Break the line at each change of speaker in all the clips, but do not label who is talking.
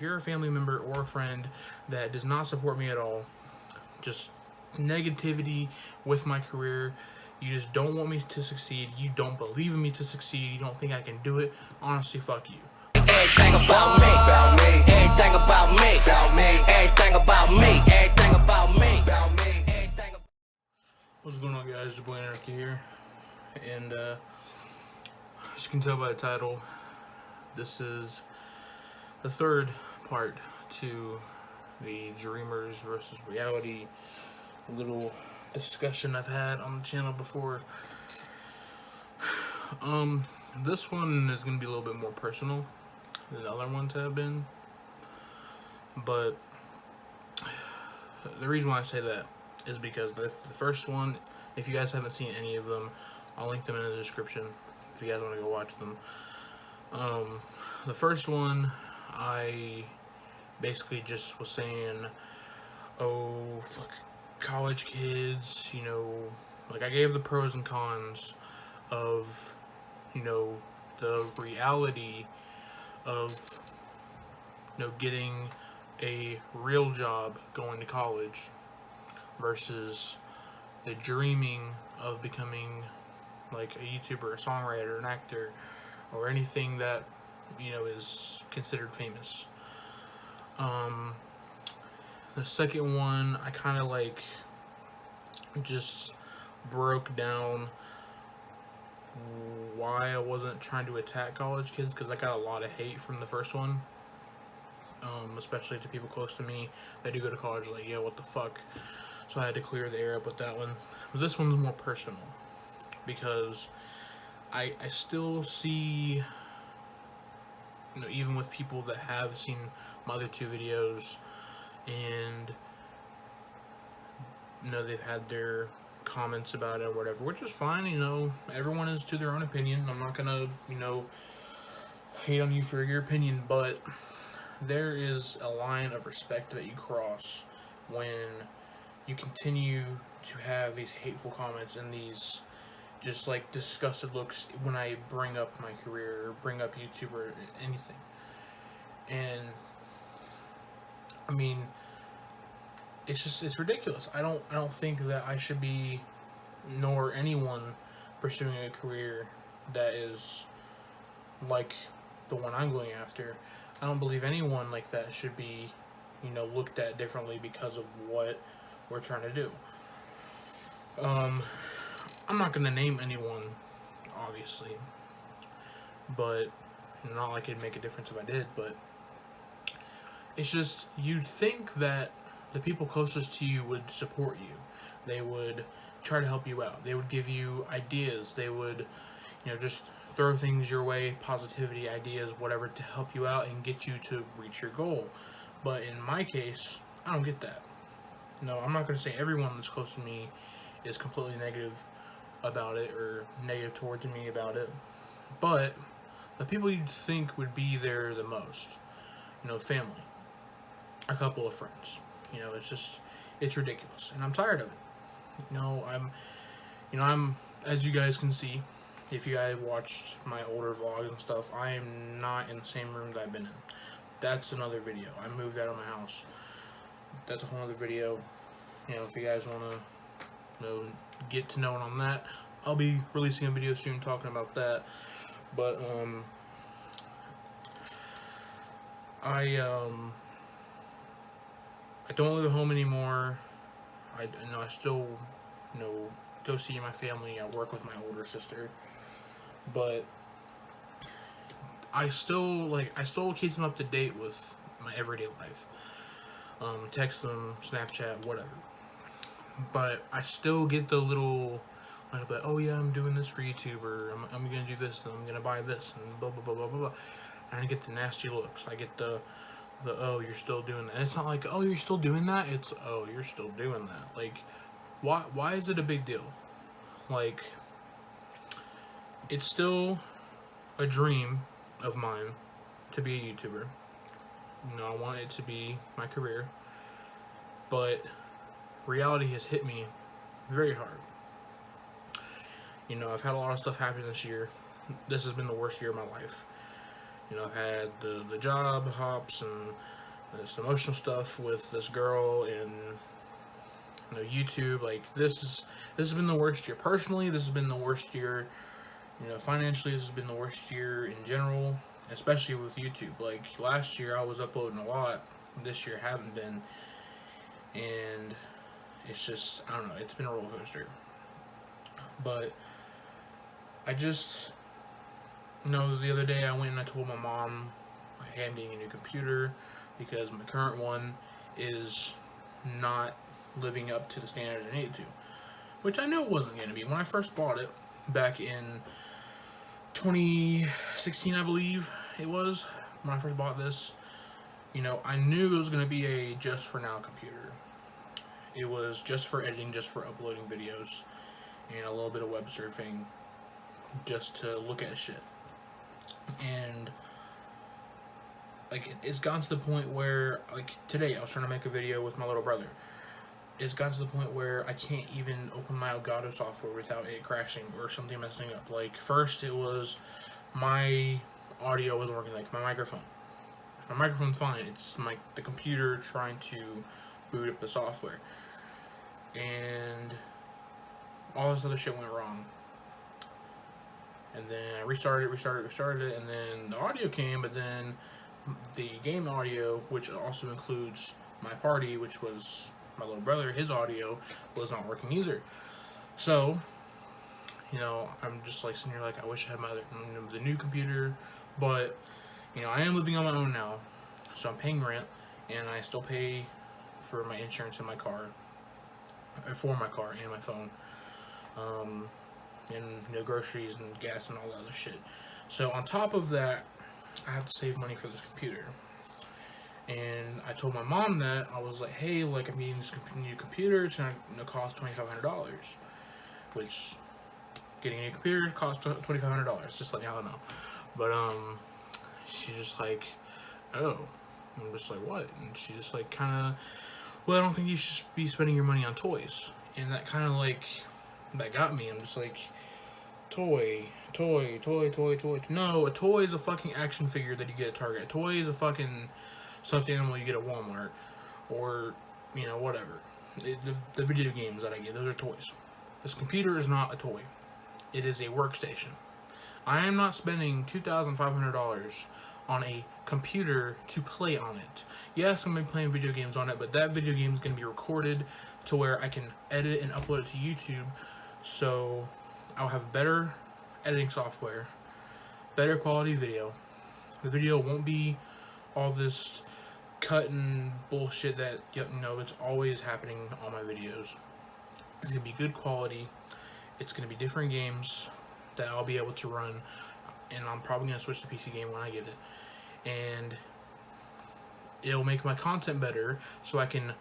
If you're a family member or a friend that does not support me at all, just negativity with my career, you just don't want me to succeed, you don't believe in me to succeed, you don't think I can do it, honestly, fuck you.
Everything about me, everything about me, everything about me, everything about me.
What's going on, guys? It's your boy Anawkie here, and as you can tell by the title, this is the third part to the dreamers versus reality little discussion I've had on the channel before. This one is going to be a little bit more personal than the other ones have been, but the reason why I say that is because the first one, if you guys haven't seen any of them, I'll link them in the description if you guys want to go watch them. The first one, I basically just was saying, oh, fuck, college kids, you know, like I gave the pros and cons of, you know, the reality of, you know, getting a real job going to college versus the dreaming of becoming like a YouTuber, a songwriter, an actor, or anything that, you know, is considered famous. The second one, I kind of like just broke down why I wasn't trying to attack college kids, because I got a lot of hate from the first one, especially to people close to me that do go to college, like, yo, what the fuck. So I had to clear the air up with that one. But this one's more personal because I still see, you know, even with people that have seen my other two videos and, you know, they've had their comments about it or whatever, which is fine, you know, everyone is to their own opinion. I'm not gonna, you know, hate on you for your opinion, but there is a line of respect that you cross when you continue to have these hateful comments and these just like disgusted looks when I bring up my career or bring up YouTube or anything. And I mean, it's ridiculous. I don't think that I should be, nor anyone, pursuing a career that is like the one I'm going after. I don't believe anyone like that should be, you know, looked at differently because of what we're trying to do. I'm not gonna name anyone, obviously, but not like it'd make a difference if I did, but it's just, you'd think that the people closest to you would support you. They would try to help you out. They would give you ideas. They would, you know, just throw things your way, positivity, ideas, whatever, to help you out and get you to reach your goal. But in my case, I don't get that. No, I'm not going to say everyone that's close to me is completely negative about it or negative towards me about it, but the people you'd think would be there the most, you know, family, a couple of friends, you know, it's just, it's ridiculous, and I'm tired of it. I'm, as you guys can see, if you guys watched my older vlogs and stuff, I am not in the same room that I've been in. That's another video. I moved out of my house. That's a whole other video. You know, if you guys want to, you know, get to know it on that, I'll be releasing a video soon talking about that. But I don't live at home anymore. I still, you know, go see my family. I work with my older sister, but I still keep them up to date with my everyday life. Text them, Snapchat, whatever. But I still get the little, like, oh yeah, I'm doing this for YouTube, or I'm gonna do this, and I'm gonna buy this, and blah blah blah blah blah blah. And I get the nasty looks. I get the oh, you're still doing that. And it's not like, oh, you're still doing that. It's, oh, you're still doing that. Like, why is it a big deal? Like, it's still a dream of mine to be a YouTuber. You know, I want it to be my career, but reality has hit me very hard. You know, I've had a lot of stuff happen this year. This has been the worst year of my life. You know, had the job hops and this emotional stuff with this girl and YouTube. Like this has been the worst year. Personally, this has been the worst year. Financially, this has been the worst year in general, especially with YouTube. Like last year, I was uploading a lot. This year, haven't been, and it's just, I don't know. It's been a roller coaster. But I just the other day I went and I told my mom I am getting a new computer because my current one is not living up to the standards I needed to, which I knew it wasn't going to be. When I first bought it back in 2016, I believe it was, when I first bought this, I knew it was going to be a just for now computer. It was just for editing, just for uploading videos, and a little bit of web surfing, just to look at shit. And like it's gotten to the point where, like today I was trying to make a video with my little brother. It's gotten to the point where I can't even open my Elgato software without it crashing or something messing up. Like first it was my audio wasn't working, like my microphone. My microphone's fine. It's the computer trying to boot up the software, and all this other shit went wrong. And then I restarted it, and then the audio came, but then the game audio, which also includes my party, which was my little brother, his audio was not working either. So, I'm just like sitting here like, I wish I had the new computer, but I am living on my own now, so I'm paying rent, and I still pay for my insurance in my car, for my car and my phone. And groceries and gas and all that other shit. So on top of that, I have to save money for this computer. And I told my mom that I was like, hey, like I'm getting this new computer. It's gonna cost $2,500, which getting a new computer costs $2,500. Just let y'all know. But she's just like, oh. I'm just like, what? And she's just like, kind of, well, I don't think you should be spending your money on toys. And that kind of like, that got me. I'm just like, toy. No, a toy is a fucking action figure that you get at Target. A toy is a fucking stuffed animal you get at Walmart, or whatever. The video games that I get, those are toys. This computer is not a toy. It is a workstation. I am not spending $2,500 on a computer to play on it. Yes, I'm gonna be playing video games on it, but that video game is gonna be recorded to where I can edit and upload it to YouTube. So I'll have better editing software, better quality video. The video won't be all this cut and bullshit that it's always happening on my videos. It's gonna be good quality. It's gonna be different games that I'll be able to run, and I'm probably gonna switch to PC game when I get it. And it'll make my content better, so I can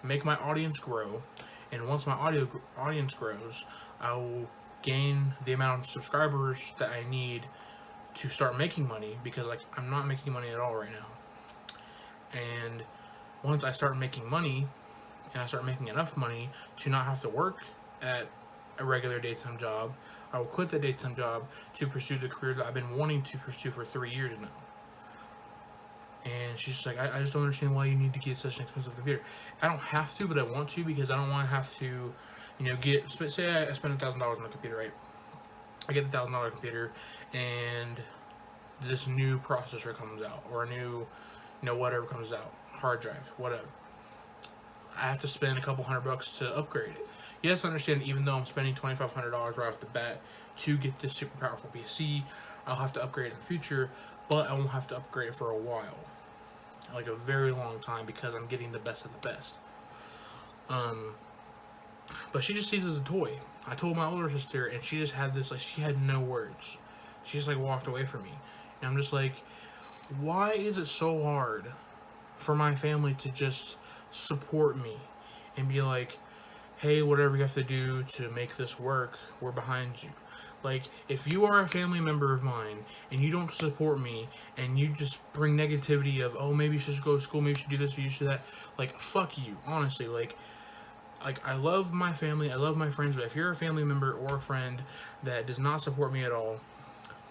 make my audience grow. And once my audience grows, I will gain the amount of subscribers that I need to start making money, because like I'm not making money at all right now. And once I start making money, and I start making enough money to not have to work at a regular daytime job, I will quit the daytime job to pursue the career that I've been wanting to pursue for 3 years now. And she's just like, I just don't understand why you need to get such an expensive computer. I don't have to, but I want to, because I don't want to have to, say I spend $1,000 on a computer, right? I get the $1,000 computer, and this new processor comes out, or a new, whatever comes out, hard drive, whatever. I have to spend a couple $100 to upgrade it. Yes, I understand, even though I'm spending $2,500 right off the bat to get this super powerful PC, I'll have to upgrade it in the future, but I won't have to upgrade it for a while. Like a very long time, because I'm getting the best of the best. But she just sees it as a toy. I told my older sister, and she just had this, like, she had no words. She just, like, walked away from me. And I'm just like, why is it so hard for my family to just support me and be like, hey, whatever you have to do to make this work, we're behind you. Like, if you are a family member of mine and you don't support me and you just bring negativity of, oh, maybe you should go to school, maybe you should do this, or you should do that, like, fuck you, honestly. Like, I love my family, I love my friends, but if you're a family member or a friend that does not support me at all,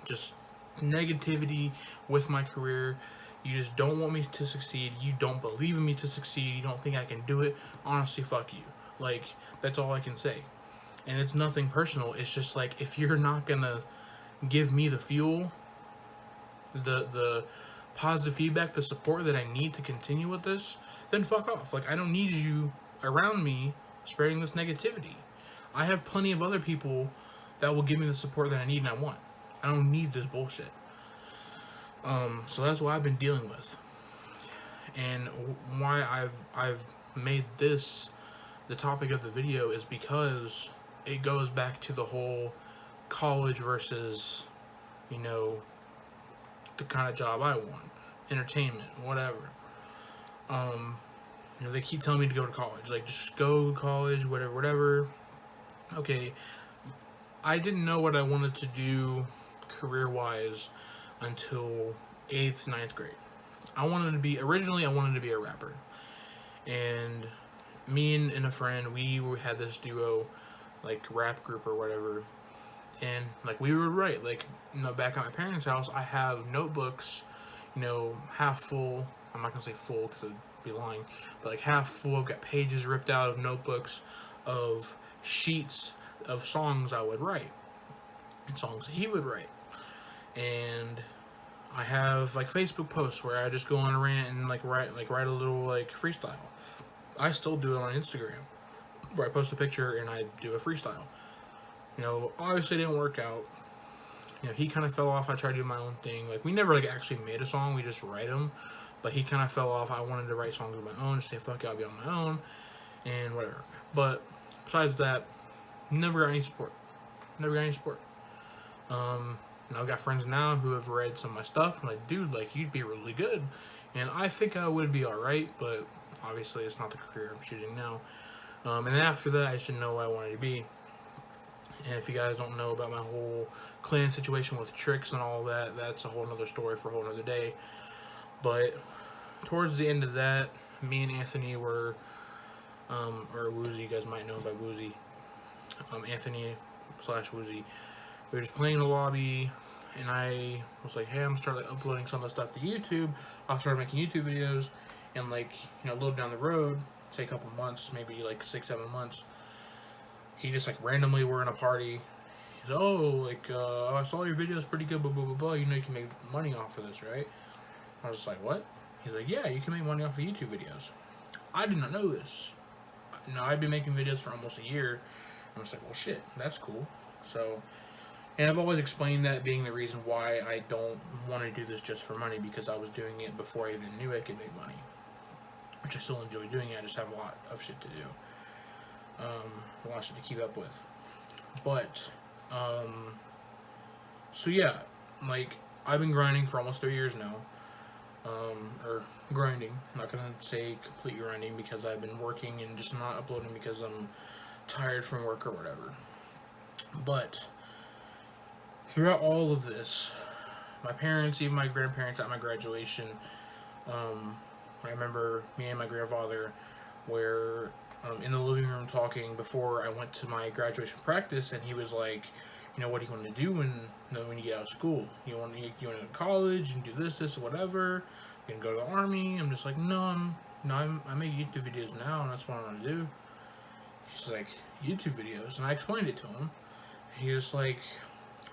just negativity with my career. You just don't want me to succeed. You don't believe in me to succeed. You don't think I can do it. Honestly, fuck you. Like, that's all I can say. And it's nothing personal. It's just like, if you're not gonna give me the fuel, the positive feedback, the support that I need to continue with this, then fuck off. Like, I don't need you around me spreading this negativity. I have plenty of other people that will give me the support that I need and I want. I don't need this bullshit. So that's what I've been dealing with, and why I've made this the topic of the video is because it goes back to the whole college versus, you know, the kind of job I want, entertainment, whatever. You know, they keep telling me to go to college, like, just go to college, whatever. Okay, I didn't know what I wanted to do career-wise until 8th, 9th grade. Originally I wanted to be a rapper. And me and a friend, we had this duo, like, rap group or whatever. And, like, we would write, like, you know, back at my parents' house, I have notebooks, you know, half full. I'm not gonna say full because I'd be lying, but, like, half full. I've got pages ripped out of notebooks of sheets of songs I would write and songs that he would write. And I have, like, Facebook posts where I just go on a rant and, like, write a little, like, freestyle. I still do it on Instagram, where I post a picture and I do a freestyle. You know, obviously it didn't work out. You know, he kind of fell off. I tried to do my own thing. Like, we never, like, actually made a song. We just write them. But he kind of fell off. I wanted to write songs of my own. Just say, fuck it, I'll be on my own. And whatever. But besides that, never got any support. And I've got friends now who have read some of my stuff. I'm like, dude, like, you'd be really good. And I think I would be alright, but obviously it's not the career I'm choosing now. And then after that, I should know what I wanted to be. And if you guys don't know about my whole clan situation with tricks and all that, that's a whole nother story for a whole nother day. But towards the end of that, me and Anthony were, or Woozy, you guys might know him by Woozy, Anthony/Woozy. We were just playing in the lobby, and I was like, hey, I'm gonna start, like, uploading some of the stuff to YouTube. I'll start making YouTube videos, and, like, you know, a little down the road, say a couple months, maybe like 6-7 months, he just, like, randomly, we're in a party. He's like, oh, like, I saw your videos, pretty good, blah, blah, blah, blah. You know you can make money off of this, right? I was just like, what? He's like, yeah, you can make money off of YouTube videos. I did not know this. You know, I'd been making videos for almost a year. I was like, well, shit, that's cool. So, and I've always explained that being the reason why I don't want to do this just for money, because I was doing it before I even knew I could make money. Which I still enjoy doing. I just have a lot of shit to do. A lot of shit to keep up with. But, so yeah, like, I've been grinding for almost 3 years now. Or grinding. I'm not gonna say complete grinding, because I've been working and just not uploading because I'm tired from work or whatever. But throughout all of this, my parents, even my grandparents at my graduation, I remember me and my grandfather were in the living room talking before I went to my graduation practice, and he was like, you know, what do you want to do when you get out of school? You want to go to college and do this, whatever? You can go to the army? I'm just like, I make YouTube videos now, and that's what I want to do. He's like, YouTube videos? And I explained it to him. He's just like,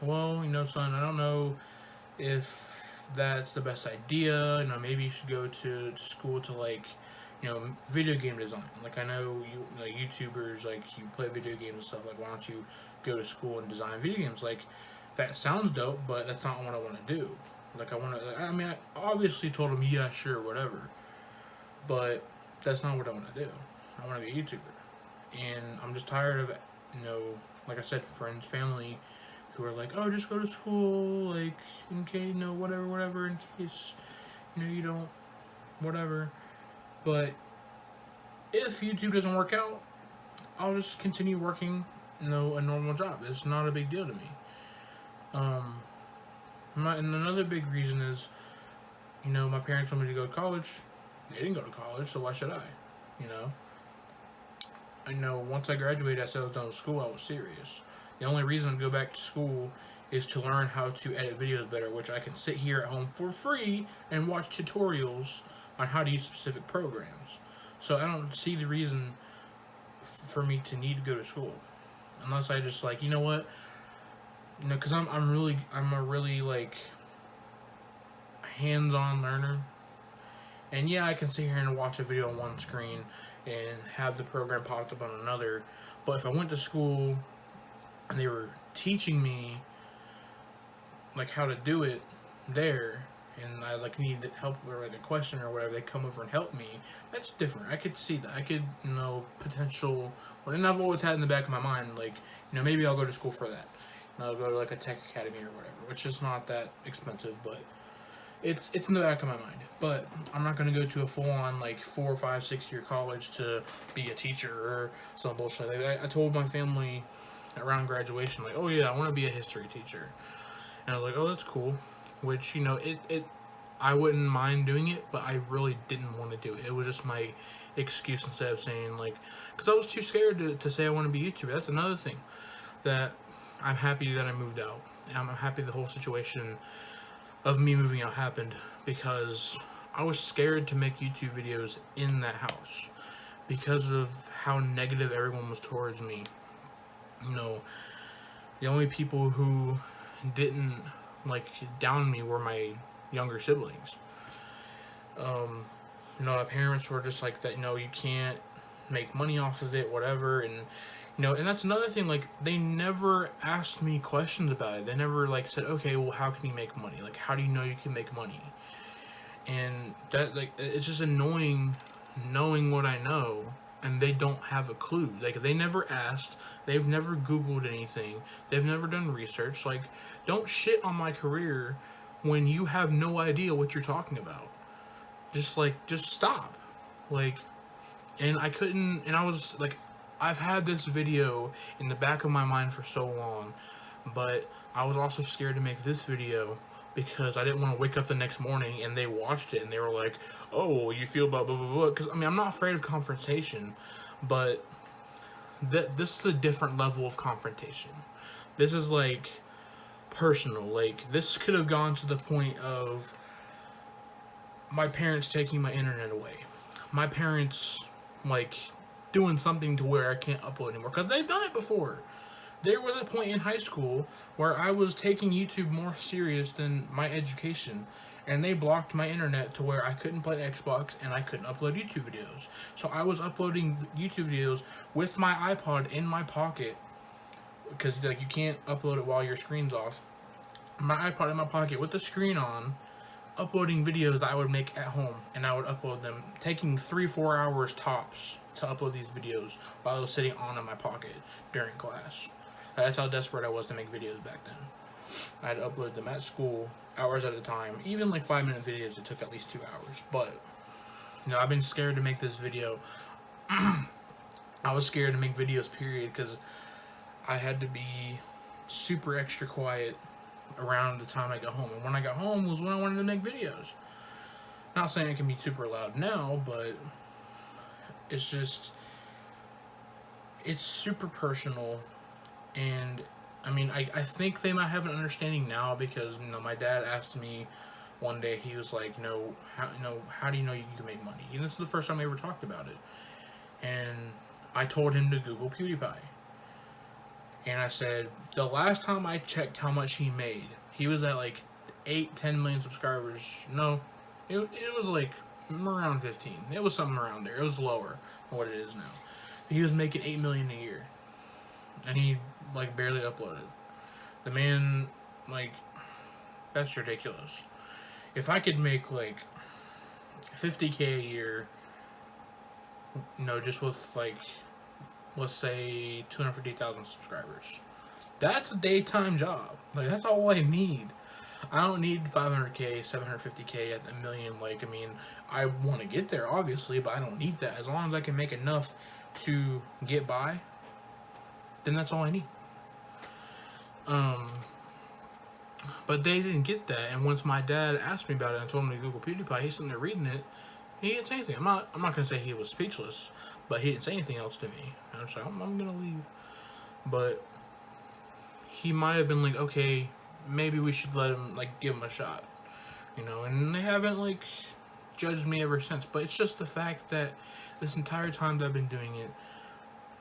well, you know, son, I don't know if that's the best idea. You know, maybe you should go to school to, like, you know, video game design. Like, I know you, like, YouTubers, like, you play video games and stuff. Like, why don't you go to school and design video games? Like, that sounds dope, but that's not what I want to do. Like, I mean, I obviously told him, yeah, sure, whatever. But that's not what I want to do. I want to be a YouTuber. And I'm just tired of, you know, like I said, friends, family, who are like, oh, just go to school, like, in case, you know, whatever, in case, you know, you don't, whatever. But if YouTube doesn't work out, I'll just continue working, you know, a normal job. It's not a big deal to me. And another big reason is, you know, my parents want me to go to college. They didn't go to college, so why should I? You know? I know once I graduated, I said I was done with school, I was serious. The only reason I'd go back to school is to learn how to edit videos better, which I can sit here at home for free and watch tutorials on how to use specific programs. So I don't see the reason for me to need to go to school, unless I just like, you know what, you know, because I'm a really like hands-on learner, and yeah, I can sit here and watch a video on one screen and have the program popped up on another. But if I went to school and they were teaching me like how to do it there, and I like needed help or like a question or whatever, they come over and help me. That's different. I could see that. I could, you know, potential. And I've always had in the back of my mind, like, you know, maybe I'll go to school for that. And I'll go to like a tech academy or whatever, which is not that expensive, but it's in the back of my mind. But I'm not gonna go to a full-on like 4, 5, 6 year college to be a teacher or some bullshit. I told my family around graduation, like, oh yeah, I want to be a history teacher, and I was like, oh, that's cool. Which, you know, I wouldn't mind doing it, but I really didn't want to do it. It was just my excuse instead of saying, like, because I was too scared to say I want to be a YouTuber. That's another thing that I'm happy that I moved out. I'm happy the whole situation of me moving out happened, because I was scared to make YouTube videos in that house because of how negative everyone was towards me. You know, the only people who didn't like down me were my younger siblings. You know, my parents were just like that, you know, you can't make money off of it, whatever. And, you know, and that's another thing, like, they never asked me questions about it. They never, like, said, okay, well, how can you make money? Like, how do you know you can make money? And that, like, it's just annoying knowing what I know, and they don't have a clue. Like, they never asked, they've never Googled anything, they've never done research. Like, don't shit on my career when you have no idea what you're talking about. Just stop. Like, and I couldn't, and I was like, I've had this video in the back of my mind for so long, but I was also scared to make this video because I didn't want to wake up the next morning and they watched it and they were like, oh, you feel blah, blah, blah, blah. Because, I mean, I'm not afraid of confrontation, but this is a different level of confrontation. This is, like, personal. Like, this could have gone to the point of my parents taking my internet away. My parents, like, doing something to where I can't upload anymore. Because they've done it before. There was a point in high school where I was taking YouTube more serious than my education, and they blocked my internet to where I couldn't play Xbox and I couldn't upload YouTube videos. So I was uploading YouTube videos with my iPod in my pocket, because like you can't upload it while your screen's off. My iPod in my pocket with the screen on, uploading videos that I would make at home, and I would upload them, taking 3-4 hours tops to upload these videos while I was sitting on in my pocket during class. That's how desperate I was to make videos back then. I had to upload them at school, hours at a time. Even like 5-minute videos, it took at least 2 hours. But, you know, I've been scared to make this video. I was scared to make videos, period, because I had to be super extra quiet around the time I got home. And when I got home was when I wanted to make videos. Not saying it can be super loud now, but it's just, it's super personal. And I mean, I think they might have an understanding now, because, you know, my dad asked me one day, he was like, how do you know you can make money? And this is the first time I ever talked about it. And I told him to Google PewDiePie. And I said, the last time I checked how much he made, he was at like 8-10 million subscribers. No, it was like around 15. It was something around there. It was lower than what it is now. He was making 8 million a year. And he, like, barely uploaded. The man, like, that's ridiculous. If I could make, like, 50K a year, you know, just with, like, let's say 250,000 subscribers, that's a daytime job. Like, that's all I need. I don't need 500K, 750K at a million. Like, I mean, I want to get there, obviously, but I don't need that. As long as I can make enough to get by, then that's all I need. But they didn't get that, and once my dad asked me about it and told him to Google PewDiePie, he's sitting there reading it, he didn't say anything. I'm not gonna say he was speechless, but he didn't say anything else to me. And I was like, I'm gonna leave. But he might have been like, okay, maybe we should let him, like, give him a shot, you know. And they haven't, like, judged me ever since. But it's just the fact that this entire time that I've been doing it,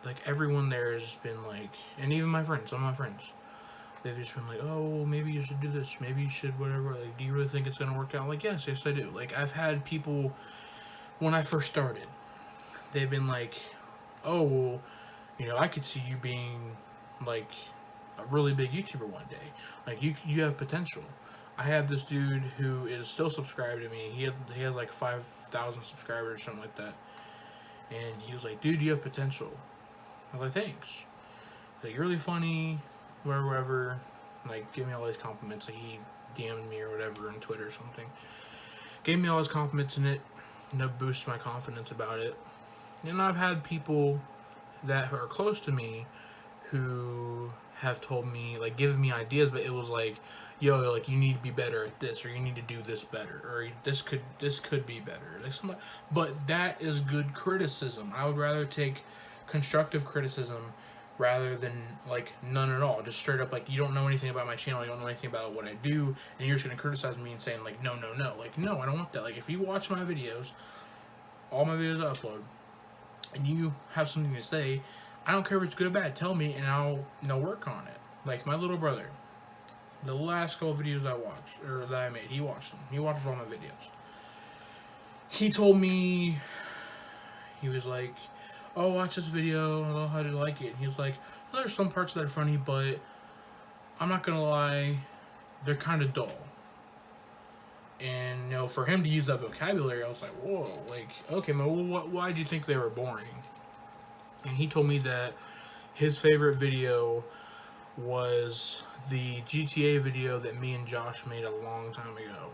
like, everyone there has been like, and even my friends, some of my friends, they've just been like, oh, well, maybe you should do this, maybe you should whatever, like, do you really think it's gonna work out? Like, yes I do. Like, I've had people, when I first started, they've been like, oh, well, you know, I could see you being, like, a really big YouTuber one day. Like, you have potential. I have this dude who is still subscribed to me. He has like 5,000 subscribers or something like that. And he was like, dude, you have potential. I was like, thanks. Like, you're really funny, wherever. Like, give me all these compliments. Like, he DM'd me or whatever on Twitter or something. Gave me all his compliments in it. And that boosted my confidence about it. And I've had people that are close to me who have told me, like, given me ideas, but it was like, yo, like, you need to be better at this, or you need to do this better, or this could be better. Like, but that is good criticism. I would rather take constructive criticism rather than, like, none at all. Just straight up, like, you don't know anything about my channel, you don't know anything about what I do, and you're just gonna criticize me and saying, like, no. Like, no, I don't want that. Like, if you watch my videos, all my videos I upload, and you have something to say, I don't care if it's good or bad. Tell me, and I'll work on it. Like, my little brother, the last couple of videos I watched, or that I made, he watched them. He watches all my videos. He told me, he was like, oh, watch this video, I don't know how to like it. And he was like, well, there's some parts that are funny, but I'm not gonna lie, they're kind of dull. And, you know, for him to use that vocabulary, I was like, whoa, like, okay, man, well, why do you think they were boring? And he told me that his favorite video was the GTA video that me and Josh made a long time ago.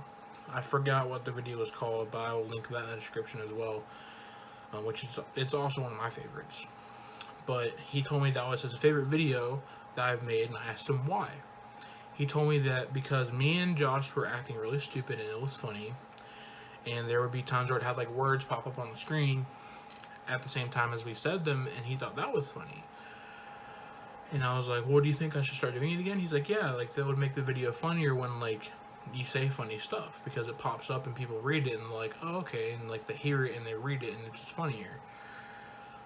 I forgot what the video was called, but I will link that in the description as well, it's also one of my favorites. But he told me that was his favorite video that I've made, and I asked him why. He told me that because me and Josh were acting really stupid and it was funny, and there would be times where I'd have, like, words pop up on the screen at the same time as we said them, and he thought that was funny. And I was like, well, do you think I should start doing it again? He's like, yeah, like, that would make the video funnier when, like, you say funny stuff, because it pops up and people read it and they're like, oh, okay, and, like, they hear it and they read it and it's just funnier.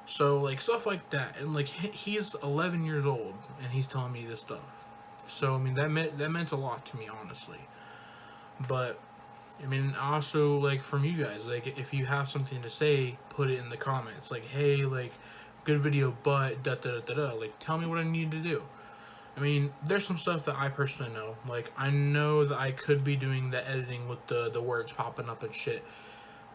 So, like, stuff like that. And, like, he's 11 years old and he's telling me this stuff. So, I mean, that meant a lot to me, honestly. But, I mean, also, like, from you guys, like, if you have something to say, put it in the comments. Like, hey, like, good video, but da-da-da-da-da. Like, tell me what I need to do. I mean, there's some stuff that I personally know. Like, I know that I could be doing the editing with the words popping up and shit.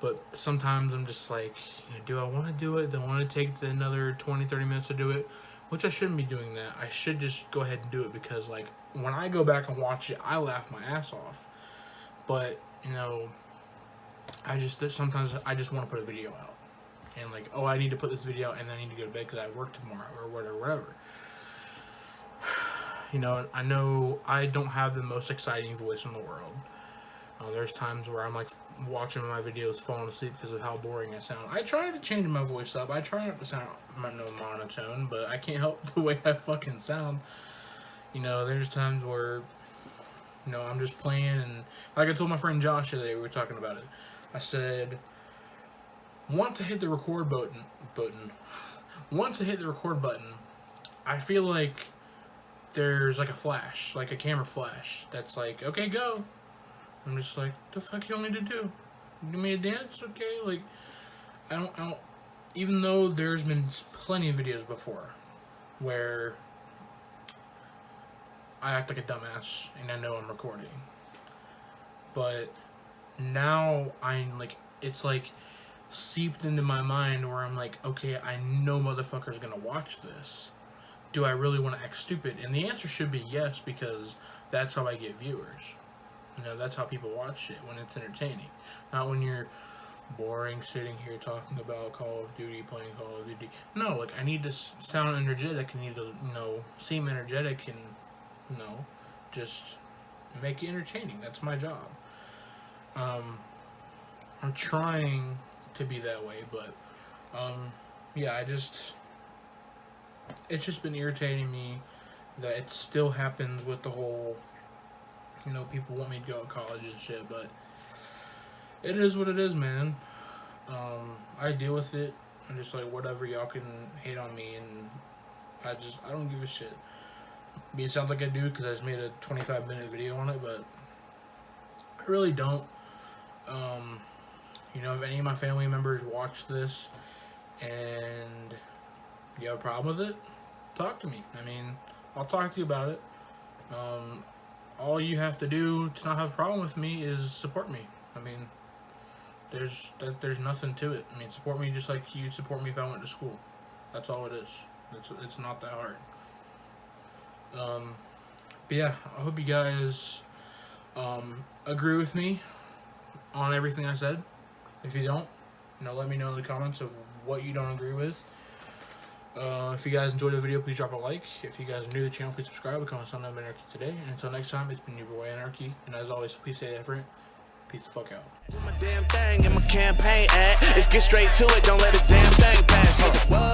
But sometimes I'm just like, you know, do I want to do it? Do I want to take another 20, 30 minutes to do it? Which I shouldn't be doing that. I should just go ahead and do it, because, like, when I go back and watch it, I laugh my ass off. But, you know, sometimes I just want to put a video out. And, like, oh, I need to put this video out and then I need to go to bed because I work tomorrow or whatever. You know, I know I don't have the most exciting voice in the world. There's times where I'm, like, watching my videos falling asleep because of how boring I sound. I try to change my voice up. I try not to sound no monotone, but I can't help the way I fucking sound. You know, there's times where, you know, I'm just playing, and like I told my friend Josh today, we were talking about it. I said, once I hit the record button, I feel like there's, like, a flash, like a camera flash, that's like, okay, go. I'm just like, the fuck you want me to do? Give me a dance? Okay, like, I don't, even though there's been plenty of videos before where I act like a dumbass and I know I'm recording, but now I'm like, it's like seeped into my mind where I'm like, okay, I know motherfuckers gonna watch this. Do I really want to act stupid? And the answer should be yes, because that's how I get viewers. You know, that's how people watch shit, when it's entertaining. Not when you're boring, sitting here talking about Call of Duty, playing Call of Duty. No, like, I need to sound energetic, I need to, you know, seem energetic and, you know, just make it entertaining. That's my job. I'm trying to be that way, but, yeah, it's just been irritating me that it still happens with the whole you know, people want me to go to college and shit, but it is what it is, man. I deal with it. I'm just like, whatever, y'all can hate on me, and I don't give a shit. I mean, it sounds like I do because I just made a 25-minute video on it, but I really don't. You know, if any of my family members watch this and you have a problem with it, talk to me. I mean, I'll talk to you about it. All you have to do to not have a problem with me is support me. I mean, there's nothing to it. I mean, support me just like you'd support me if I went to school. That's all it is. It's not that hard. But yeah, I hope you guys agree with me on everything I said. If you don't, you know, let me know in the comments of what you don't agree with. If you guys enjoyed the video, please drop a like. If you guys are new to the channel, please subscribe. Become a son of Anarchy today. And until next time, it's been your boy Anarchy. And as always, please stay different. Peace the fuck out.
Do my damn thing in my campaign ad. Let's get straight to it, don't let a damn thing pass. Nigga, what?